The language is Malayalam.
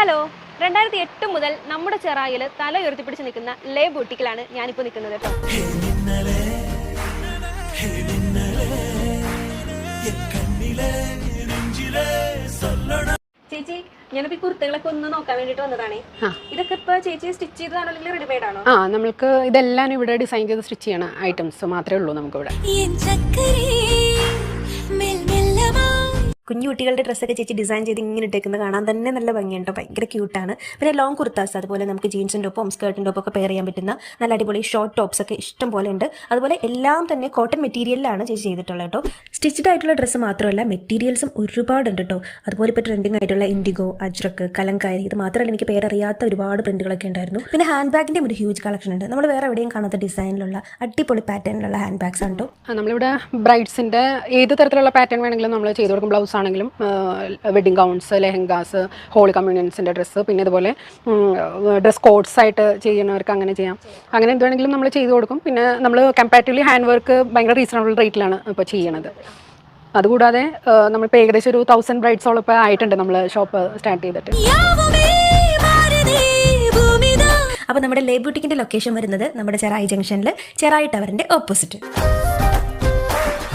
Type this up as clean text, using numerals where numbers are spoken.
ഹലോ 2008 മുതൽ നമ്മുടെ ചെറായിൽ തല ഉയർത്തിപ്പിടിച്ച് നിൽക്കുന്ന ലേ ബൂട്ടിക്കിലാണ് ഞാനിപ്പോൾ നിൽക്കുന്നത് കേട്ടോ. ചേച്ചി, ഞാനിപ്പോ ഈ കുർത്തകളൊക്കെ ഒന്ന് നോക്കാൻ വേണ്ടിട്ട് വന്നതാണേ. ഇതൊക്കെ ഇപ്പൊ ചേച്ചി സ്റ്റിച്ച് ചെയ്തതാണോ അല്ലെങ്കിൽ റെഡിമെയ്ഡ് ആണോ? നമ്മൾക്ക് ഇതെല്ലാം ഇവിടെ ഡിസൈൻ ചെയ്ത് സ്റ്റിച്ച് ചെയ്യണ ഐറ്റംസ് മാത്രമേ ഉള്ളൂ നമുക്കിവിടെ. കുഞ്ഞു കുട്ടികളുടെ ഡ്രസ്സൊക്കെ ചേച്ചി ഡിസൈൻ ചെയ്ത് ഇങ്ങനെ ഇട്ടേക്കുന്നത് കാണാൻ തന്നെ നല്ല ഭംഗിയുണ്ടോ, ഭയങ്കര ക്യൂട്ടാണ്. പിന്നെ ലോങ് കുർത്താസ്, അതുപോലെ നമുക്ക് ജീൻസിൻ്റെ ഒപ്പം സ്കേർട്ടിൻ്റെ ഒപ്പം ഒക്കെ പെയർ ചെയ്യാൻ പറ്റുന്ന നല്ല അടിപൊളി ഷോർട്ട് ടോപ്സ് ഒക്കെ ഇഷ്ടം പോലെ ഉണ്ട്. അതുപോലെ എല്ലാം തന്നെ കോട്ടൺ മെറ്റീരിയലിലാണ് ചേച്ചി ചെയ്തിട്ടുള്ളത് കേട്ടോ. സ്റ്റിച്ച്ഡ് ആയിട്ടുള്ള ഡ്രസ്സ് മാത്രമല്ല മെറ്റീരിയൽസും ഒരുപാടുണ്ട് കേട്ടോ. അതുപോലെ ഇപ്പോൾ ട്രെൻഡിങ് ആയിട്ടുള്ള ഇൻഡിഗോ, അജ്രക്ക്, കലങ്കാരി, ഇത് മാത്രമല്ല എനിക്ക് പേരറിയാത്ത ഒരുപാട് പ്രിന്റുകളൊക്കെ ഉണ്ടായിരുന്നു. പിന്നെ ഹാൻഡ് ബാഗിൻ്റെ ഒരു ഹ്യൂജ് കളക്ഷൻ ഉണ്ട്. നമ്മൾ വേറെ എവിടെയും കാണാത്ത ഡിസൈനിലുള്ള അടിപൊളി പാറ്റേണിലുള്ള ഹാൻഡ് ബാഗ്സ് ആണ് കേട്ടോ. നമ്മളിവിടെ ബ്രൈഡ്സിൻ്റെ ഏത് തരത്തിലുള്ള പാറ്റേൺ വേണമെങ്കിലും നമ്മൾ ചെയ്ത് കൊടുക്കും. ബ്ലൗസ് ആണെങ്കിലും വെഡിങ് ഗൗൺസ്, ലെഹങ്കാസ്, ഹോളി കമ്മ്യൂണിയൻസിൻ്റെ ഡ്രസ്സ്, പിന്നെ ഇതുപോലെ ഡ്രസ് കോഡ്സ് ആയിട്ട് ചെയ്യുന്നവർക്ക് അങ്ങനെ ചെയ്യാം. അങ്ങനെ എന്ത് വേണമെങ്കിലും നമ്മൾ ചെയ്ത് കൊടുക്കും. പിന്നെ നമ്മൾ കമ്പാരിറ്റീവ്ലി ഹാൻഡ് വർക്ക് ഭയങ്കര റീസണബിൾ റേറ്റിലാണ് ഇപ്പോൾ ചെയ്യണത്. അതുകൂടാതെ നമ്മളിപ്പോൾ ഏകദേശം ഒരു 1000 ബ്രൈഡ്സോളം ഇപ്പോൾ ആയിട്ടുണ്ട് നമ്മൾ ഷോപ്പ് സ്റ്റാർട്ട് ചെയ്തിട്ട്. അപ്പോൾ നമ്മുടെ ലേ ബൂട്ടിക്കിൻ്റെ ലൊക്കേഷൻ വരുന്നത് നമ്മുടെ ചെറായി ജംഗ്ഷനിൽ ചെറായി ടവറിൻ്റെ ഓപ്പോസിറ്റ്.